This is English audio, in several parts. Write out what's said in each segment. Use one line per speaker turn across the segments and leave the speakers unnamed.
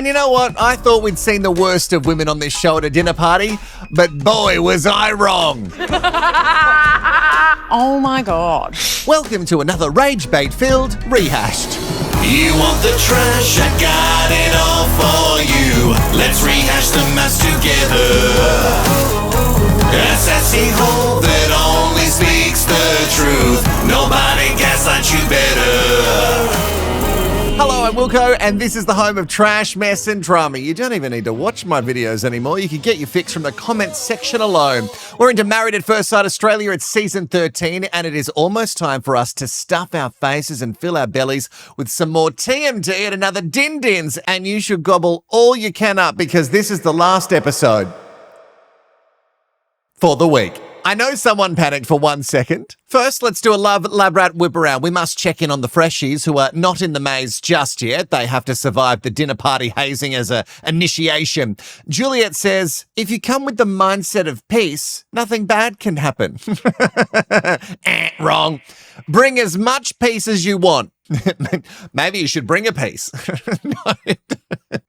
And you know what? I thought we'd seen the worst of women on this show at a dinner party, but boy, was I wrong.
Oh my God.
Welcome to another rage bait-filled Rehashed.
You want the trash? I got it all for you. Let's rehash the mess together. A sassy hole that only speaks the truth. Nobody gaslights you better.
Hello, I'm Wilko, and this is the home of trash, mess, and drama. You don't even need to watch my videos anymore. You can get your fix from the comments section alone. We're into Married at First Sight Australia. It's season 13, and it is almost time for us to stuff our faces and fill our bellies with some more TMT and another din-dins. And you should gobble all you can up because this is the last episode for the week. I know someone panicked for 1 second. First, let's do a lab rat whip around. We must check in on the freshies who are not in the maze just yet. They have to survive the dinner party hazing as an initiation. Juliet says, if you come with the mindset of peace, nothing bad can happen. Wrong. Bring as much peace as you want. Maybe you should bring a piece. But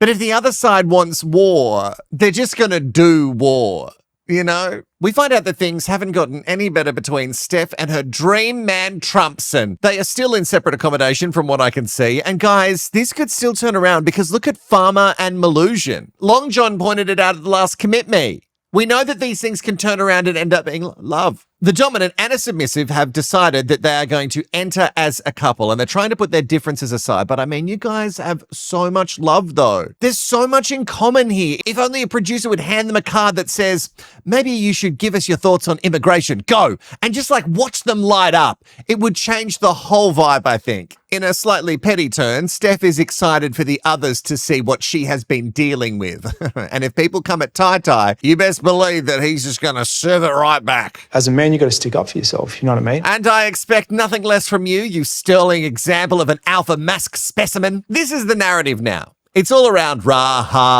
if the other side wants war, they're just going to do war. You know, we find out that things haven't gotten any better between Steph and her dream man, Trumpson. They are still in separate accommodation from what I can see. And guys, this could still turn around because look at Farmer and Melusion. Long John pointed it out at the last Commit Me. We know that these things can turn around and end up being love. The dominant and a submissive have decided that they are going to enter as a couple and they're trying to put their differences aside. But I mean, you guys have so much love though. There's so much in common here. If only a producer would hand them a card that says, maybe you should give us your thoughts on immigration. Go. And just like watch them light up. It would change the whole vibe, I think. In a slightly petty turn, Steph is excited for the others to see what she has been dealing with. And if people come at Tai, you best believe that he's just going to serve it right back.
As a man, you got to stick up for yourself, you know what I mean?
And I expect nothing less from you, you sterling example of an alpha mask specimen. This is the narrative now. It's all around wanting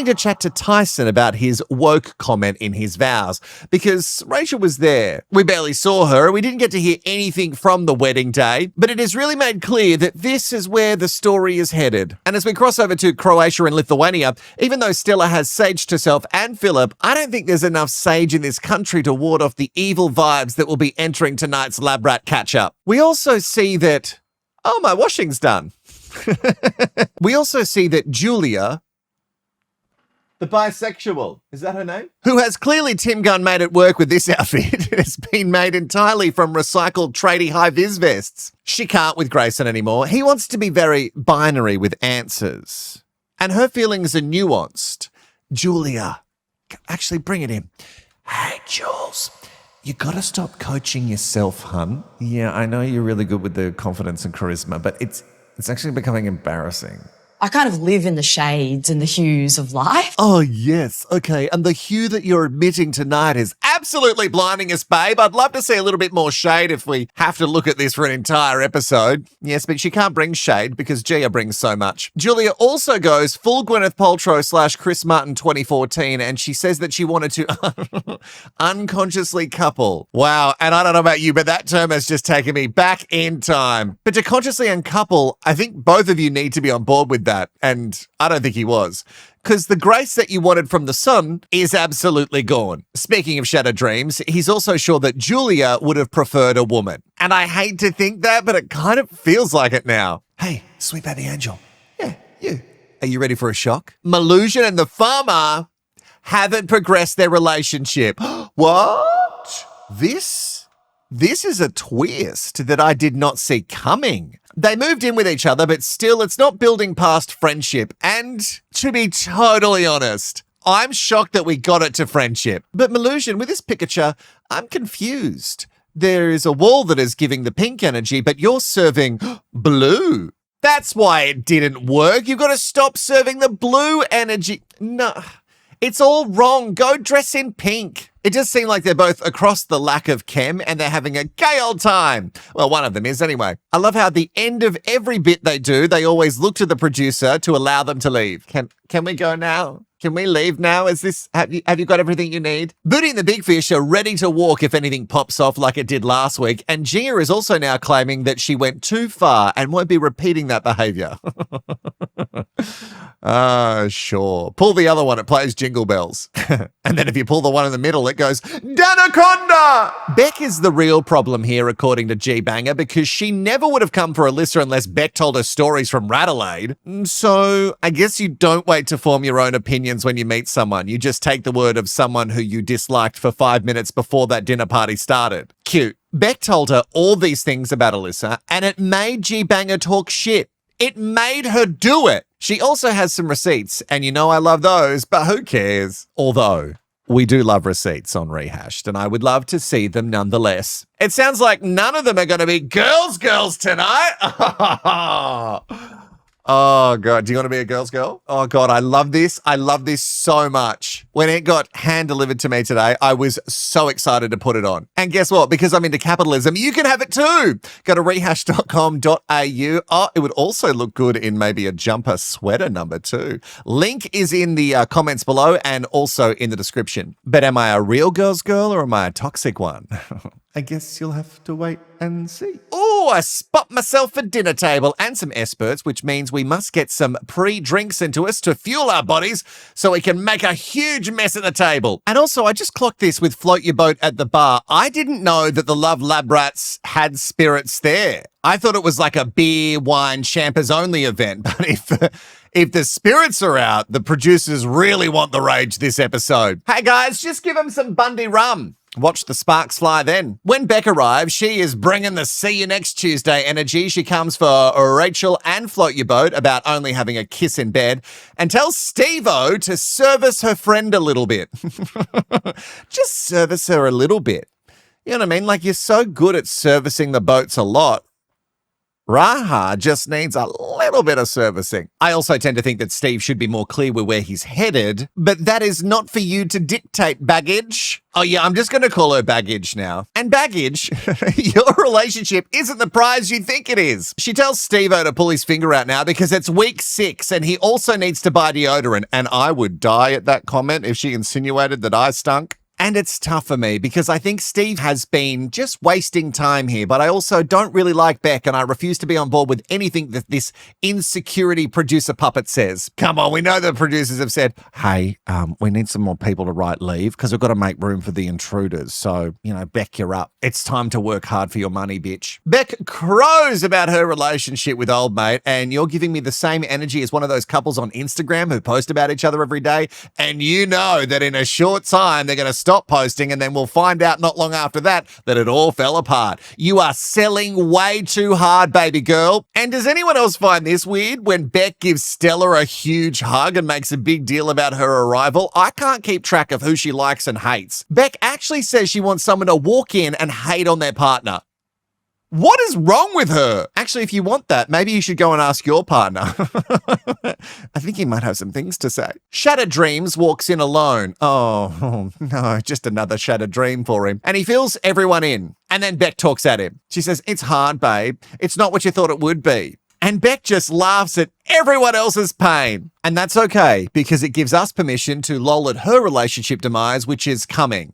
to chat to Tyson about his woke comment in his vows because Rachel was there. We barely saw her. We didn't get to hear anything from the wedding day, but it is really made clear that this is where the story is headed. And as we cross over to Croatia and Lithuania, even though Stella has saged herself and Philip, I don't think there's enough sage in this country to ward off the evil vibes that will be entering tonight's lab rat catch-up. We also see that, oh, my washing's done. We also see that Julia, the bisexual, is that her name? Who has clearly Tim Gunn made it work with this outfit. It has been made entirely from recycled tradie high-vis vests. She can't with Grayson anymore. He wants to be very binary with answers. And her feelings are nuanced. Julia, actually bring it in. Hey, Jules. You gotta stop coaching yourself, hun. Yeah, I know you're really good with the confidence and charisma, but it's actually becoming embarrassing.
I kind of live in the shades and the hues of life.
Oh, yes. Okay. And the hue that you're admitting tonight is absolutely blinding us, babe. I'd love to see a little bit more shade if we have to look at this for an entire episode. Yes, but she can't bring shade because Gia brings so much. Julia also goes full Gwyneth Paltrow / Chris Martin 2014, and she says that she wanted to unconsciously couple. Wow. And I don't know about you, but that term has just taken me back in time. But to consciously uncouple, I think both of you need to be on board with that. And I don't think he was. Because the grace that you wanted from the sun is absolutely gone. Speaking of shattered dreams, he's also sure that Julia would have preferred a woman. And I hate to think that, but it kind of feels like it now. Hey, sweet baby angel. Yeah, you. Are you ready for a shock? Melusion and the farmer haven't progressed their relationship. What? This is a twist that I did not see coming. They moved in with each other, but still, it's not building past friendship. And to be totally honest, I'm shocked that we got it to friendship. But Melusion, with this picture, I'm confused. There is a wall that is giving the pink energy, but you're serving blue. That's why it didn't work. You've got to stop serving the blue energy. No, it's all wrong. Go dress in pink. It does seem like they're both across the lack of chem and they're having a gay old time. Well, one of them is anyway. I love how at the end of every bit they do, they always look to the producer to allow them to leave. Can we go now? Can we leave now? Have you got everything you need? Booty and the Big Fish are ready to walk if anything pops off like it did last week. And Gia is also now claiming that she went too far and won't be repeating that behavior. Sure. Pull the other one, it plays Jingle Bells. And then if you pull the one in the middle, it goes, Danaconda! Bec is the real problem here, according to G-Banger, because she never would have come for Alyssa unless Bec told her stories from Radelaide. So I guess you don't wait to form your own opinions when you meet someone. You just take the word of someone who you disliked for 5 minutes before that dinner party started. Cute. Bec told her all these things about Alyssa, and it made G-Banger talk shit. It made her do it. She also has some receipts, and you know I love those, but who cares? Although, we do love receipts on Rehashed, and I would love to see them nonetheless. It sounds like none of them are going to be girls tonight. Oh, God. Do you want to be a girl's girl? Oh, God. I love this. I love this so much. When it got hand-delivered to me today, I was so excited to put it on. And guess what? Because I'm into capitalism, you can have it too. Go to rehashed.com.au. Oh, it would also look good in maybe a jumper sweater number 2. Link is in the comments below and also in the description. But am I a real girl's girl or am I a toxic one? I guess you'll have to wait and see. Oh, I spot myself a dinner table and some experts, which means we must get some pre-drinks into us to fuel our bodies so we can make a huge mess at the table. And also, I just clocked this with Float Your Boat at the bar. I didn't know that the Love Lab Rats had spirits there. I thought it was like a beer, wine, champers only event. But if the spirits are out, the producers really want the rage this episode. Hey guys, just give them some Bundy rum. Watch the sparks fly then. When Bec arrives, she is bringing the see you next Tuesday energy. She comes for Rachel and Float Your Boat about only having a kiss in bed and tells Steve-O to service her friend a little bit. Just service her a little bit. You know what I mean? Like, you're so good at servicing the boats a lot. Raha just needs a little bit of servicing. I also tend to think that Steve should be more clear with where he's headed, but that is not for you to dictate, Baggage. Oh yeah, I'm just going to call her Baggage now. And Baggage, your relationship isn't the prize you think it is. She tells Steve-O to pull his finger out now because it's week 6 and he also needs to buy deodorant. And I would die at that comment if she insinuated that I stunk. And it's tough for me because I think Steve has been just wasting time here, but I also don't really like Bec and I refuse to be on board with anything that this insecurity producer puppet says. Come on, we know the producers have said, hey, we need some more people to write leave because we've got to make room for the intruders. So, you know, Bec, you're up. It's time to work hard for your money, bitch. Bec crows about her relationship with old mate, and you're giving me the same energy as one of those couples on Instagram who post about each other every day, and you know that in a short time they're going to stop posting and then we'll find out not long after that it all fell apart. You are selling way too hard, baby girl. And does anyone else find this weird when Bec gives Stella a huge hug and makes a big deal about her arrival? I can't keep track of who she likes and hates. Bec actually says she wants someone to walk in and hate on their partner. What is wrong with her? Actually, if you want that, maybe you should go and ask your partner. I think he might have some things to say. Shattered Dreams walks in alone. Oh, no, just another shattered dream for him. And he fills everyone in. And then Bec talks at him. She says, it's hard, babe. It's not what you thought it would be. And Bec just laughs at everyone else's pain. And that's okay, because it gives us permission to lol at her relationship demise, which is coming.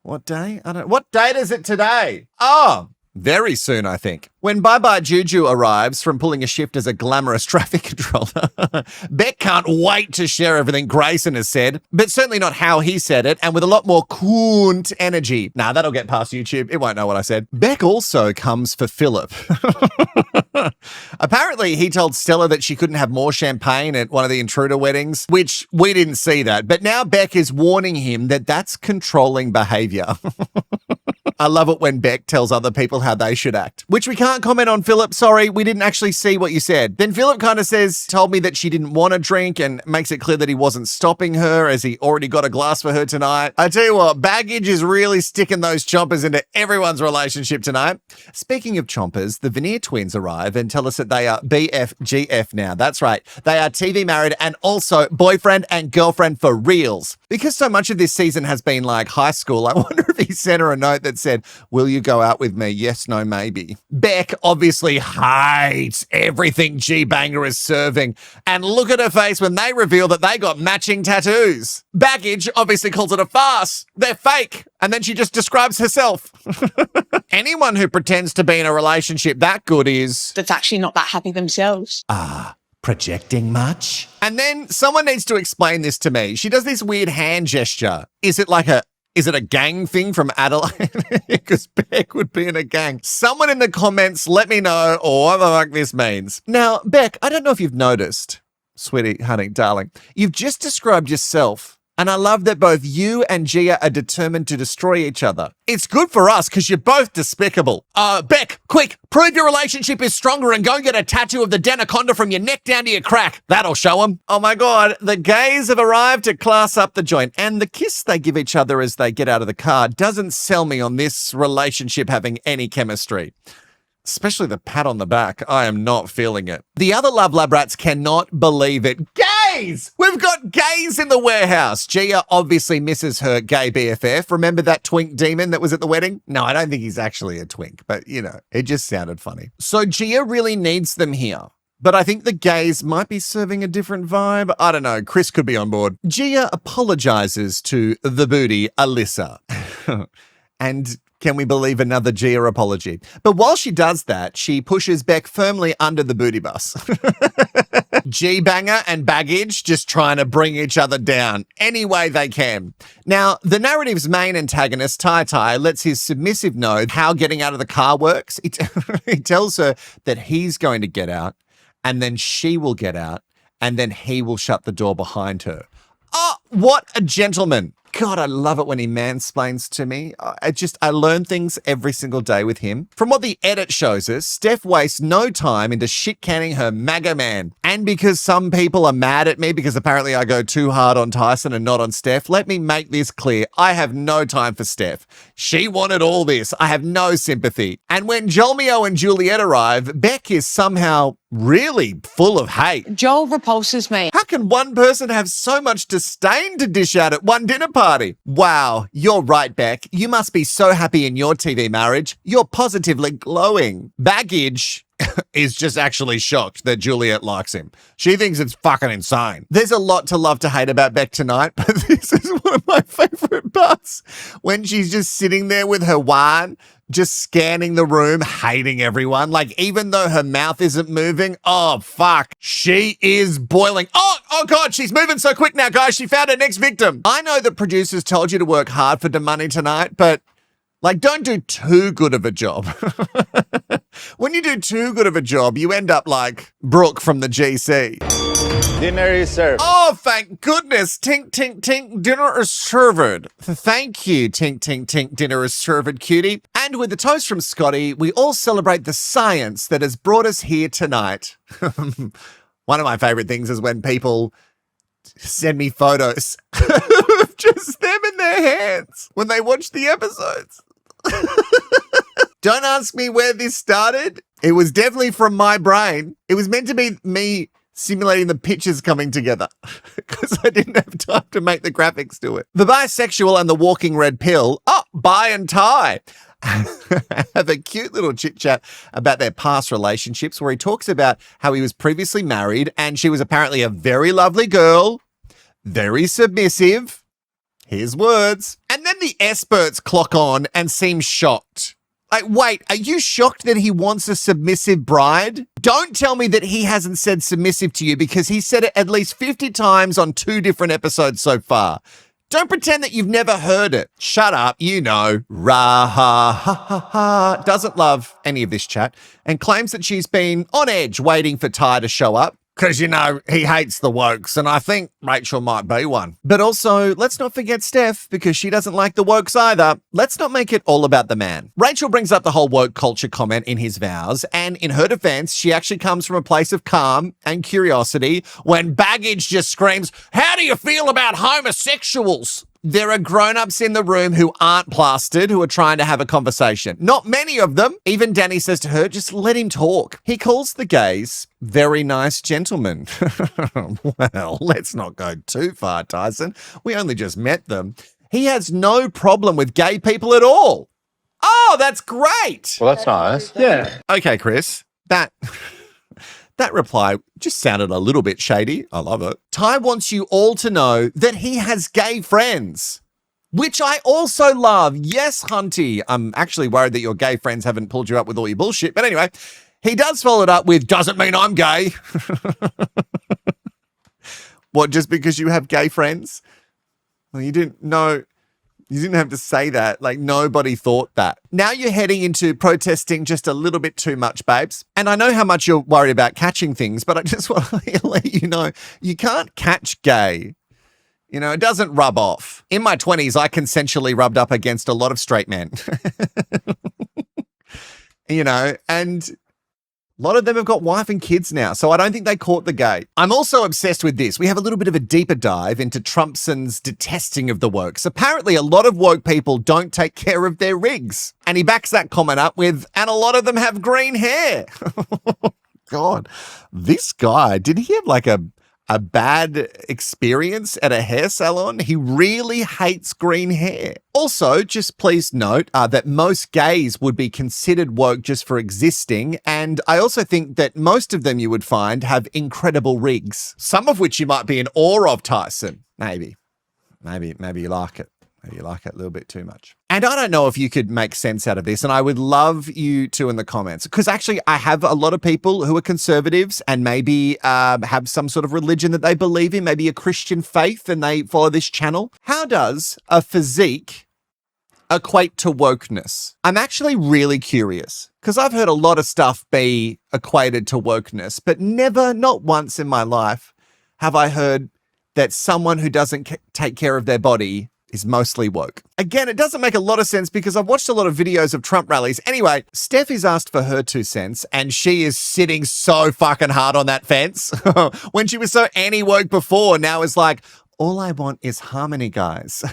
What day? What date is it today? Oh, very soon, I think. When Bye Bye Juju arrives from pulling a shift as a glamorous traffic controller, Bec can't wait to share everything Grayson has said, but certainly not how he said it, and with a lot more coont energy. Nah, that'll get past YouTube. It won't know what I said. Bec also comes for Philip. Apparently, he told Stella that she couldn't have more champagne at one of the intruder weddings, which we didn't see that. But now Bec is warning him that that's controlling behavior. I love it when Bec tells other people how they should act, which we can't comment on, Philip. Sorry, we didn't actually see what you said. Then Philip kind of told me that she didn't want a drink and makes it clear that he wasn't stopping her as he already got a glass for her tonight. I tell you what, Baggage is really sticking those chompers into everyone's relationship tonight. Speaking of chompers, the Veneer twins arrive and tell us that they are BFGF now. That's right. They are TV married and also boyfriend and girlfriend for reals. Because so much of this season has been like high school, I wonder if he sent her a note that said, will you go out with me? Yes, no, maybe. Bec obviously hates everything G-Banger is serving. And look at her face when they reveal that they got matching tattoos. Baggage obviously calls it a farce. They're fake. And then she just describes herself. Anyone who pretends to be in a relationship that good is...
that's actually not that happy themselves.
projecting much? And then someone needs to explain this to me. She does this weird hand gesture. Is it a gang thing from Adelaide? Because Bec would be in a gang. Someone in the comments, let me know what the fuck this means. Now, Bec, I don't know if you've noticed, sweetie, honey, darling, you've just described yourself. And I love that both you and Gia are determined to destroy each other. It's good for us because you're both despicable. Bec, quick, prove your relationship is stronger and go get a tattoo of the Danaconda from your neck down to your crack. That'll show them. Oh my God, the gays have arrived to class up the joint. And the kiss they give each other as they get out of the car doesn't sell me on this relationship having any chemistry. Especially the pat on the back. I am not feeling it. The other Love Lab rats cannot believe it. Gays! We've got gays in the warehouse. Gia obviously misses her gay BFF. Remember that twink demon that was at the wedding? No, I don't think he's actually a twink, but you know, it just sounded funny. So Gia really needs them here. But I think the gays might be serving a different vibe. I don't know. Chris could be on board. Gia apologizes to the booty, Alyssa. And can we believe another Gia apology? But while she does that, she pushes Bec firmly under the booty bus. G-banger and baggage just trying to bring each other down any way they can. Now, the narrative's main antagonist, Tai, lets his submissive know how getting out of the car works. He tells her that he's going to get out, and then she will get out, and then he will shut the door behind her. Oh, what a gentleman. God, I love it when he mansplains to me. I learn things every single day with him. From what the edit shows us, Steph wastes no time into shit-canning her MAGA man. And because some people are mad at me because apparently I go too hard on Tyson and not on Steph, let me make this clear. I have no time for Steph. She wanted all this. I have no sympathy. And when Jolmio and Juliet arrive, Bec is somehow really full of hate.
Joel repulses me.
How can one person have so much disdain to dish out at one dinner party? Wow, you're right, Bec. You must be so happy in your TV marriage. You're positively glowing. Baggage is just actually shocked that Juliet likes him. She thinks it's fucking insane. There's a lot to love to hate about Bec tonight, but this is one of my favorite parts. When she's just sitting there with her wine, just scanning the room, hating everyone. Like, even though her mouth isn't moving, oh, fuck, she is boiling. Oh, God, she's moving so quick now, guys. She found her next victim. I know that producers told you to work hard for the money tonight, but, like, don't do too good of a job. When you do too good of a job, you end up like Brooke from the GC.
Dinner is served.
Oh, thank goodness. Tink, tink, tink, dinner is served. Thank you, tink, tink, tink, dinner is served, cutie. And with the toast from Scotty, we all celebrate the science that has brought us here tonight. One of my favorite things is when people send me photos of just them in their hands when they watch the episodes. Don't ask me where this started. It was definitely from my brain. It was meant to be me simulating the pictures coming together because I didn't have time to make the graphics do it. The bisexual and the walking red pill. Oh, Bi and Ty have a cute little chit chat about their past relationships where he talks about how he was previously married and she was apparently a very lovely girl, very submissive. His words. And then the experts clock on and seem shocked. Like, wait, are you shocked that he wants a submissive bride? Don't tell me that he hasn't said submissive to you because he said it at least 50 times on 2 different episodes so far. Don't pretend that you've never heard it. Shut up, you know. Ra-ha-ha-ha-ha. Doesn't love any of this chat and claims that she's been on edge waiting for Ty to show up. Because, you know, he hates the wokes, and I think Rachel might be one. But also, let's not forget Steph, because she doesn't like the wokes either. Let's not make it all about the man. Rachel brings up the whole woke culture comment in his vows, and in her defense, she actually comes from a place of calm and curiosity when Baggage just screams, "How do you feel about homosexuals?" There are grown-ups in the room who aren't plastered, who are trying to have a conversation. Not many of them. Even Danny says to her, just let him talk. He calls the gays very nice gentlemen. Well, let's not go too far, Tyson. We only just met them. He has no problem with gay people at all. Oh, that's great.
Well, that's nice.
Yeah.
Okay, Chris, that reply just sounded a little bit shady. I love it. Ty wants you all to know that he has gay friends, which I also love. Yes, Hunty. I'm actually worried that your gay friends haven't pulled you up with all your bullshit. But anyway, He does follow it up with, doesn't mean I'm gay. What, just because you have gay friends? Well, you didn't have to say that. Like, nobody thought that. Now you're heading into protesting just a little bit too much, babes. And I know how much you're worried about catching things, but I just want to let you know, you can't catch gay. You know, it doesn't rub off. In my 20s, I consensually rubbed up against a lot of straight men. You know, and a lot of them have got wife and kids now, so I don't think they caught the gay. I'm also obsessed with this. We have a little bit of a deeper dive into Trumpson's detesting of the wokes. Apparently, a lot of woke people don't take care of their rigs. And he backs that comment up with, and a lot of them have green hair. God, this guy, did he have like a bad experience at a hair salon? He really hates green hair. Also, just please note that most gays would be considered woke just for existing. And I also think that most of them you would find have incredible rigs, some of which you might be in awe of, Tyson. Maybe you like it. Maybe you like it a little bit too much. And I don't know if you could make sense out of this, and I would love you to in the comments, because actually I have a lot of people who are conservatives and maybe have some sort of religion that they believe in, maybe a Christian faith, and they follow this channel. How does a physique equate to wokeness? I'm actually really curious, because I've heard a lot of stuff be equated to wokeness, but never, not once in my life, have I heard that someone who doesn't take care of their body is mostly woke. Again, it doesn't make a lot of sense because I've watched a lot of videos of Trump rallies. Anyway, Steph is asked for her 2 cents and she is sitting so fucking hard on that fence. When she was so anti-woke before, now it's like, all I want is harmony, guys.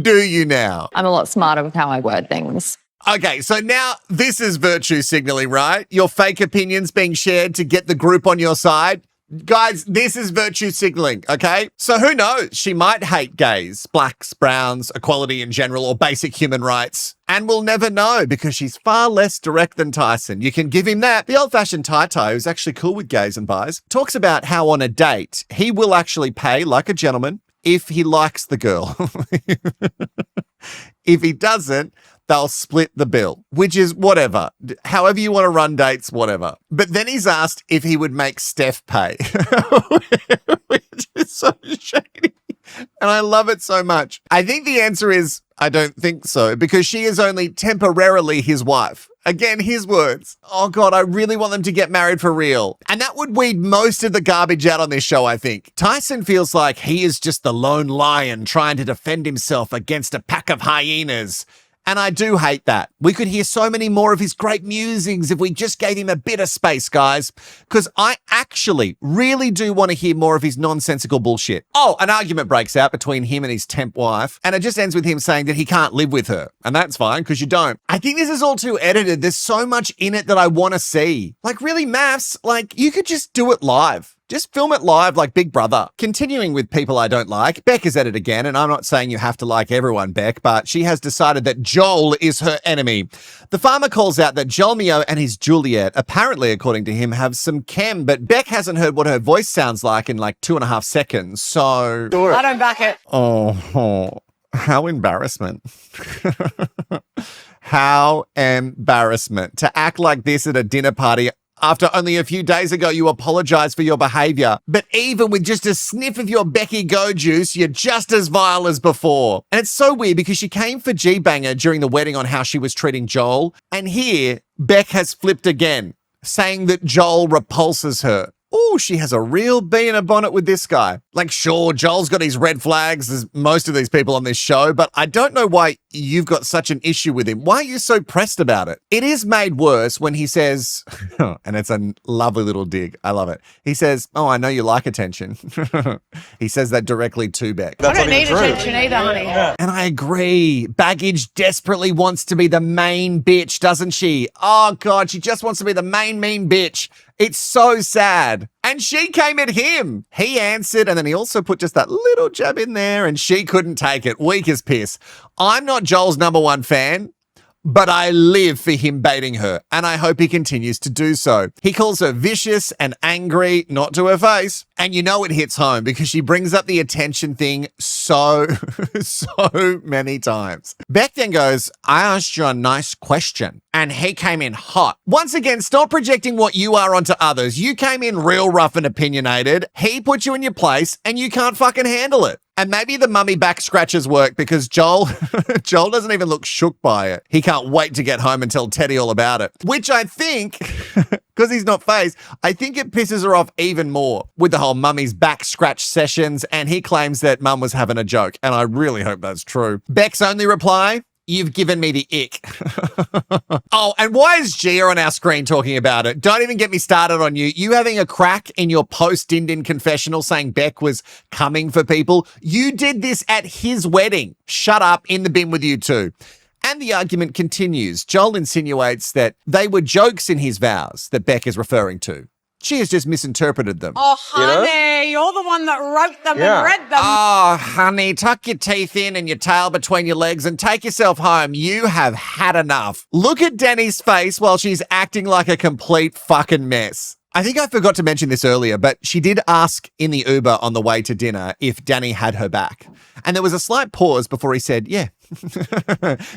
Do you now?
I'm a lot smarter with how I word things.
Okay, so now this is virtue signaling, right? Your fake opinions being shared to get the group on your side. Guys, this is virtue signaling, okay? So who knows? She might hate gays, blacks, browns, equality in general, or basic human rights. And we'll never know because she's far less direct than Tyson. You can give him that. The old-fashioned Tai-Tai, who's actually cool with gays and bis, talks about how on a date, he will actually pay like a gentleman if he likes the girl. If he doesn't, they'll split the bill, which is whatever. However you want to run dates, whatever. But then he's asked if he would make Steph pay, which is so shady. And I love it so much. I think the answer is, I don't think so, because she is only temporarily his wife. Again, his words. Oh God, I really want them to get married for real. And that would weed most of the garbage out on this show, I think. Tyson feels like he is just the lone lion trying to defend himself against a pack of hyenas. And I do hate that. We could hear so many more of his great musings if we just gave him a bit of space, guys. Because I actually really do want to hear more of his nonsensical bullshit. Oh, an argument breaks out between him and his temp wife, and it just ends with him saying that he can't live with her. And that's fine, because you don't. I think this is all too edited. There's so much in it that I want to see. Like, really, MAFS, like, you could just do it live. Just film it live like Big Brother. Continuing with people I don't like, Bec is at it again, and I'm not saying you have to like everyone, Bec, but she has decided that Joel is her enemy. The farmer calls out that Joel Mio and his Juliet, apparently, according to him, have some chem, but Bec hasn't heard what her voice sounds like in like 2.5 seconds, so...
I don't back it.
Oh, how embarrassment. How embarrassment. To act like this at a dinner party after only a few days ago you apologized for your behavior. But even with just a sniff of your Becky Go juice, you're just as vile as before. And it's so weird because she came for G-Banger during the wedding on how she was treating Joel. And here, Bec has flipped again, saying that Joel repulses her. Oh, she has a real bee in a bonnet with this guy. Like, sure, Joel's got his red flags, as most of these people on this show, but I don't know why you've got such an issue with him. Why are you so pressed about it? It is made worse when he says, and it's a lovely little dig, I love it. He says, oh, I know you like attention. He says that directly to Bec.
I don't need attention either, honey.
And I agree. Baggage desperately wants to be the main bitch, doesn't she? Oh, God, she just wants to be the main mean bitch. It's so sad. And she came at him. He answered, and then he also put just that little jab in there, and she couldn't take it. Weak as piss. I'm not Joel's #1 fan. but I live for him baiting her, and I hope he continues to do so. He calls her vicious and angry, not to her face. And you know it hits home because she brings up the attention thing so many times. Bec then goes, I asked you a nice question, and he came in hot. Once again, stop projecting what you are onto others. You came in real rough and opinionated. He put you in your place, and you can't fucking handle it. And maybe the mummy back scratches work because Joel doesn't even look shook by it. He can't wait to get home and tell Teddy all about it. Which I think, because he's not phased, I think it pisses her off even more with the whole mummy's back scratch sessions, and he claims that mum was having a joke, and I really hope that's true. Bec's only reply, you've given me the ick. Oh, and why is Gia on our screen talking about it? Don't even get me started on you. You having a crack in your post-Din confessional saying Bec was coming for people. You did this at his wedding. Shut up, in the bin with you two. And the argument continues. Joel insinuates that they were jokes in his vows that Bec is referring to. She has just misinterpreted them.
Oh, honey, you're the one that wrote them and read them.
Oh, honey, tuck your teeth in and your tail between your legs and take yourself home. You have had enough. Look at Danny's face while she's acting like a complete fucking mess. I think I forgot to mention this earlier, but she did ask in the Uber on the way to dinner if Danny had her back. And there was a slight pause before he said, yeah,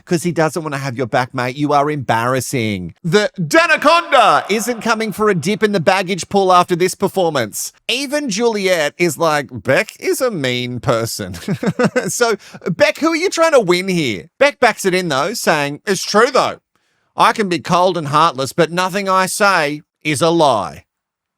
because he doesn't want to have your back, mate. You are embarrassing. The Danaconda isn't coming for a dip in the baggage pool after this performance. Even Juliet is like, Bec is a mean person. So, Bec, who are you trying to win here? Bec backs it in, though, saying, it's true, though. I can be cold and heartless, but nothing I say is a lie.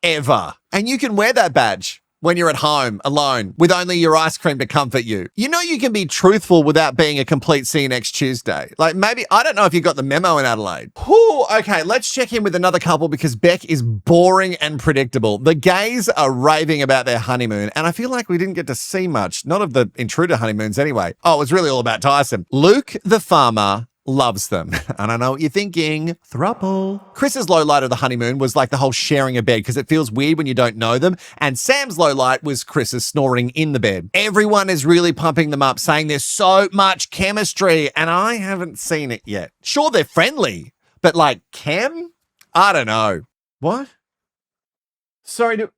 Ever. And you can wear that badge when you're at home alone with only your ice cream to comfort you. You know you can be truthful without being a complete see you next Tuesday. Like maybe, I don't know if you got the memo in Adelaide. Whew, okay, let's check in with another couple because Bec is boring and predictable. The gays are raving about their honeymoon and I feel like we didn't get to see much, not of the intruder honeymoons anyway. Oh, it was really all about Tyson. Luke, the farmer, loves them. And I know what you're thinking. Throuple. Chris's low light of the honeymoon was like the whole sharing a bed because it feels weird when you don't know them. And Sam's low light was Chris's snoring in the bed. Everyone is really pumping them up, saying there's so much chemistry, and I haven't seen it yet. Sure, they're friendly, but like chem? I don't know. What? Sorry, do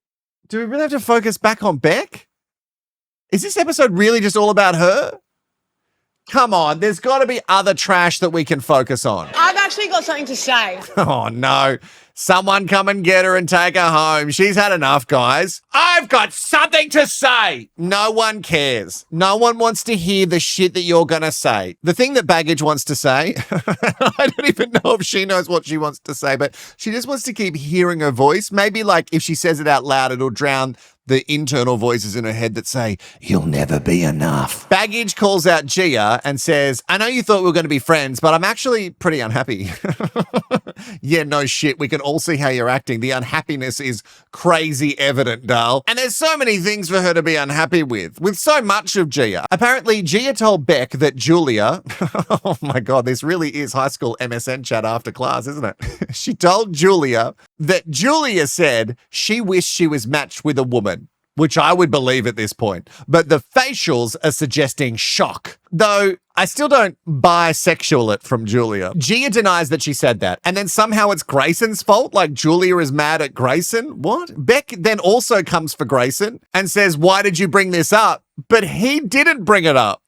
we really have to focus back on Bec? Is this episode really just all about her? Come on, there's got to be other trash that we can focus on.
I've actually got something to say.
Oh, no. Someone come and get her and take her home. She's had enough, guys. I've got something to say. No one cares. No one wants to hear the shit that you're going to say. The thing that Baggage wants to say, I don't even know if she knows what she wants to say, but she just wants to keep hearing her voice. Maybe like if she says it out loud, it'll drown the internal voices in her head that say, you'll never be enough. Baggage calls out Gia and says, I know you thought we were going to be friends, but I'm actually pretty unhappy. Yeah, no shit. We can all see how you're acting. The unhappiness is crazy evident, doll. And there's so many things for her to be unhappy with so much of Gia. Apparently, Gia told Bec that Julia, oh my God, this really is high school MSN chat after class, isn't it? She told Julia that Julia said she wished she was matched with a woman, which I would believe at this point. But the facials are suggesting shock. Though I still don't bisexual it from Julia. Gia denies that she said that. And then somehow it's Grayson's fault, like Julia is mad at Grayson. What? Bec then also comes for Grayson and says, why did you bring this up? But he didn't bring it up.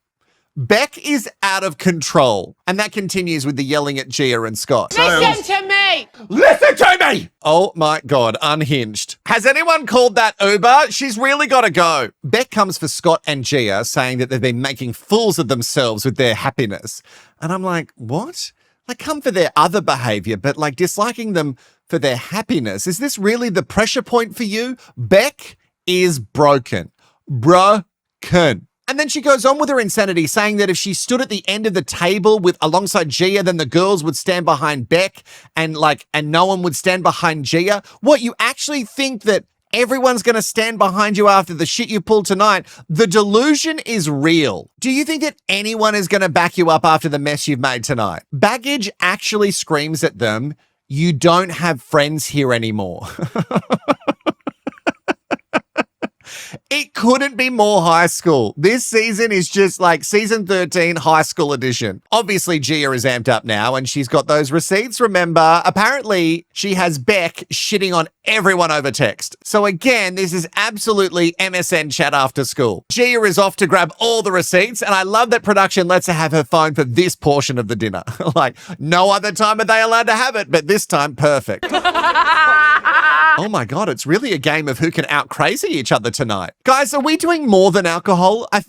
Bec is out of control. And that continues with the yelling at Gia and Scott.
Listen to me.
Listen to me! Oh my God, unhinged. Has anyone called that Uber? She's really got to go. Bec comes for Scott and Gia, saying that they've been making fools of themselves with their happiness. And I'm like, what? Like, come for their other behavior, but like disliking them for their happiness. Is this really the pressure point for you? Bec is broken. Broken. And then she goes on with her insanity, saying that if she stood at the end of the table with alongside Gia, then the girls would stand behind Bec and no one would stand behind Gia. What, you actually think that everyone's going to stand behind you after the shit you pulled tonight? The delusion is real. Do you think that anyone is going to back you up after the mess you've made tonight? Baggage actually screams at them, you don't have friends here anymore. It couldn't be more high school. This season is just like season 13 high school edition. Obviously, Gia is amped up now and she's got those receipts. Remember, apparently she has Bec shitting on everyone over text. So again, this is absolutely MSN chat after school. Gia is off to grab all the receipts and I love that production lets her have her phone for this portion of the dinner. Like no other time are they allowed to have it, but this time perfect. Oh my God, it's really a game of who can out crazy each other tonight. Guys, are we doing more than alcohol? I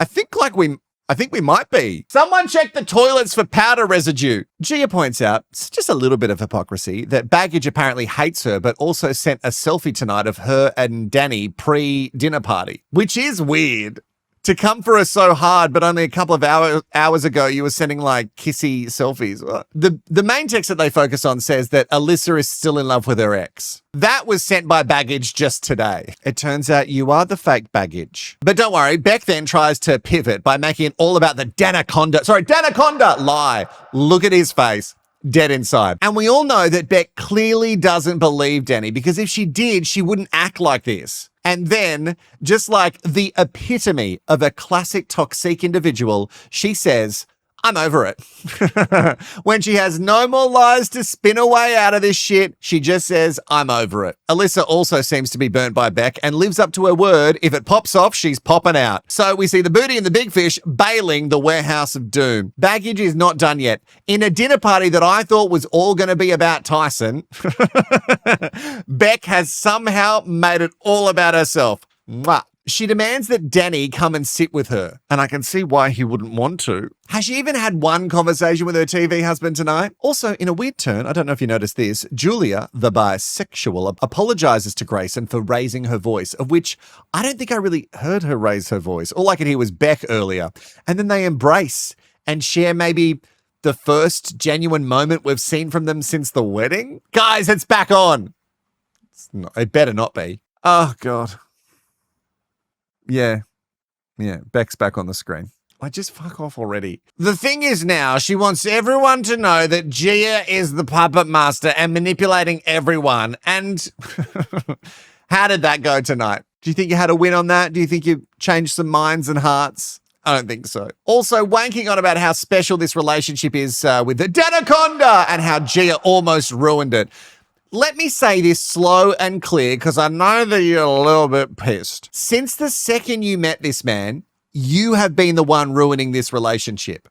think we might be. Someone check the toilets for powder residue. Gia points out, it's just a little bit of hypocrisy, that Baggage apparently hates her, but also sent a selfie tonight of her and Danny pre-dinner party, which is weird. To come for her so hard, but only a couple of hours ago, you were sending like kissy selfies. The main text that they focus on says that Alyssa is still in love with her ex. That was sent by Baggage just today. It turns out you are the fake Baggage. But don't worry, Bec then tries to pivot by making it all about the Danaconda lie. Look at his face. Dead inside. And we all know that Bec clearly doesn't believe Danny because if she did, she wouldn't act like this. And then, just like the epitome of a classic toxic individual, she says, I'm over it. When she has no more lies to spin away out of this shit, she just says, I'm over it. Alyssa also seems to be burnt by Bec and lives up to her word. If it pops off, she's popping out. So we see the booty and the big fish bailing the warehouse of doom. Baggage is not done yet. In a dinner party that I thought was all going to be about Tyson, Bec has somehow made it all about herself. Mwah. She demands that Danny come and sit with her, and I can see why he wouldn't want to. Has she even had one conversation with her TV husband tonight? Also, in a weird turn, I don't know if you noticed this, Julia, the bisexual, apologizes to Grayson for raising her voice, of which I don't think I really heard her raise her voice. All I could hear was Bec earlier. And then they embrace and share maybe the first genuine moment we've seen from them since the wedding. Guys, it's back on. It better not be. Oh, God. Yeah, Bec's back on the screen. I just fuck off already. The thing is now, she wants everyone to know that Gia is the puppet master and manipulating everyone. And how did that go tonight? Do you think you had a win on that? Do you think you changed some minds and hearts? I don't think so. Also, wanking on about how special this relationship is with the Danaconda and how Gia almost ruined it. Let me say this slow and clear because I know that you're a little bit pissed. Since the second you met this man, you have been the one ruining this relationship.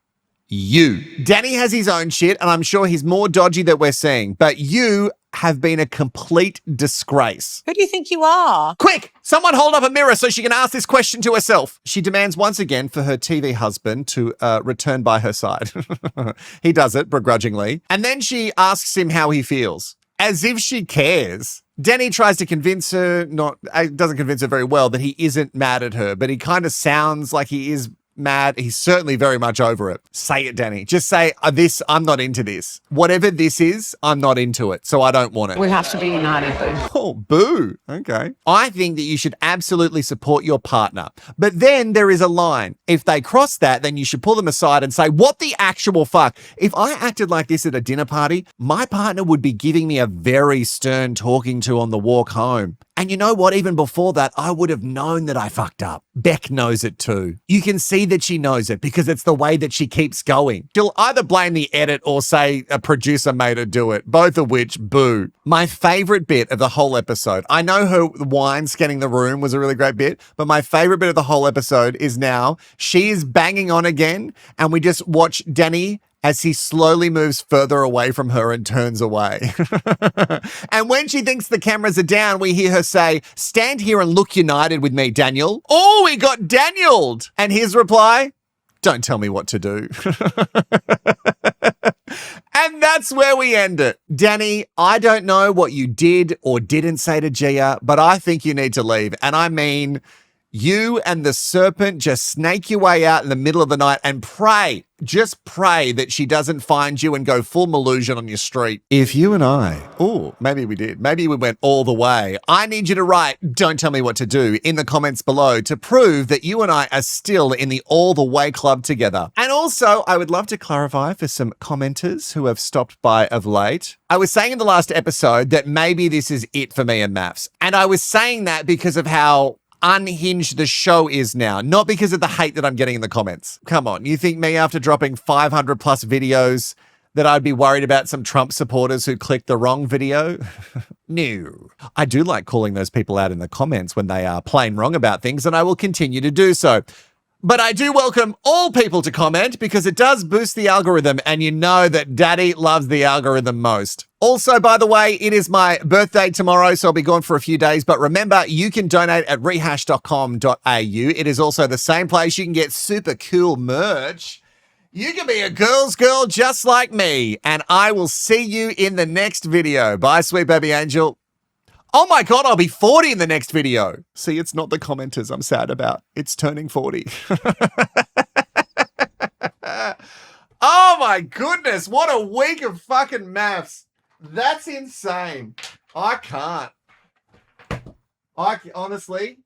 You. Danny has his own shit and I'm sure he's more dodgy than we're seeing, but you have been a complete disgrace.
Who do you think you are?
Quick, someone hold up a mirror so she can ask this question to herself. She demands once again for her TV husband to return by her side. He does it begrudgingly. And then she asks him how he feels. As if she cares. Danny tries to convince her, doesn't convince her very well that he isn't mad at her, but he kind of sounds like he is mad. He's certainly very much over it. Say it, Danny. Just say, I'm not into this. Whatever this is, I'm not into it, so I don't want it.
We have to be united, boo.
Oh, boo. Okay. I think that you should absolutely support your partner. But then there is a line. If they cross that, then you should pull them aside and say, what the actual fuck? If I acted like this at a dinner party, my partner would be giving me a very stern talking to on the walk home. And you know what? Even before that, I would have known that I fucked up. Bec knows it too. You can see that she knows it because it's the way that she keeps going. She'll either blame the edit or say a producer made her do it, both of which, boo. My favorite bit of the whole episode, I know her wine scanning the room was a really great bit, but my favorite bit of the whole episode is now she is banging on again and we just watch Danny as he slowly moves further away from her and turns away. And when she thinks the cameras are down, we hear her say, stand here and look united with me, Daniel. Oh, we got Daniel'd. And his reply, don't tell me what to do. And that's where we end it. Danny, I don't know what you did or didn't say to Gia, but I think you need to leave. And I mean, you and the serpent just snake your way out in the middle of the night and pray, just pray that she doesn't find you and go full Malusian on your street. If you and I, maybe we did, maybe we went all the way. I need you to write, don't tell me what to do in the comments below to prove that you and I are still in the all the way club together. And also, I would love to clarify for some commenters who have stopped by of late. I was saying in the last episode that maybe this is it for me and MAFS. And I was saying that because of how unhinged the show is now, not because of the hate that I'm getting in the comments. Come on, you think me after dropping 500 plus videos that I'd be worried about some Trump supporters who clicked the wrong video? No. I do like calling those people out in the comments when they are plain wrong about things, and I will continue to do so. But I do welcome all people to comment because it does boost the algorithm, and you know that Daddy loves the algorithm most. Also, by the way, it is my birthday tomorrow, so I'll be gone for a few days. But remember, you can donate at rehashed.com.au. It is also the same place you can get super cool merch. You can be a girl's girl just like me, and I will see you in the next video. Bye, sweet baby angel. Oh my God, I'll be 40 in the next video. See, it's not the commenters I'm sad about. It's turning 40. Oh my goodness, what a week of fucking MAFS. That's insane. I can't. Honestly,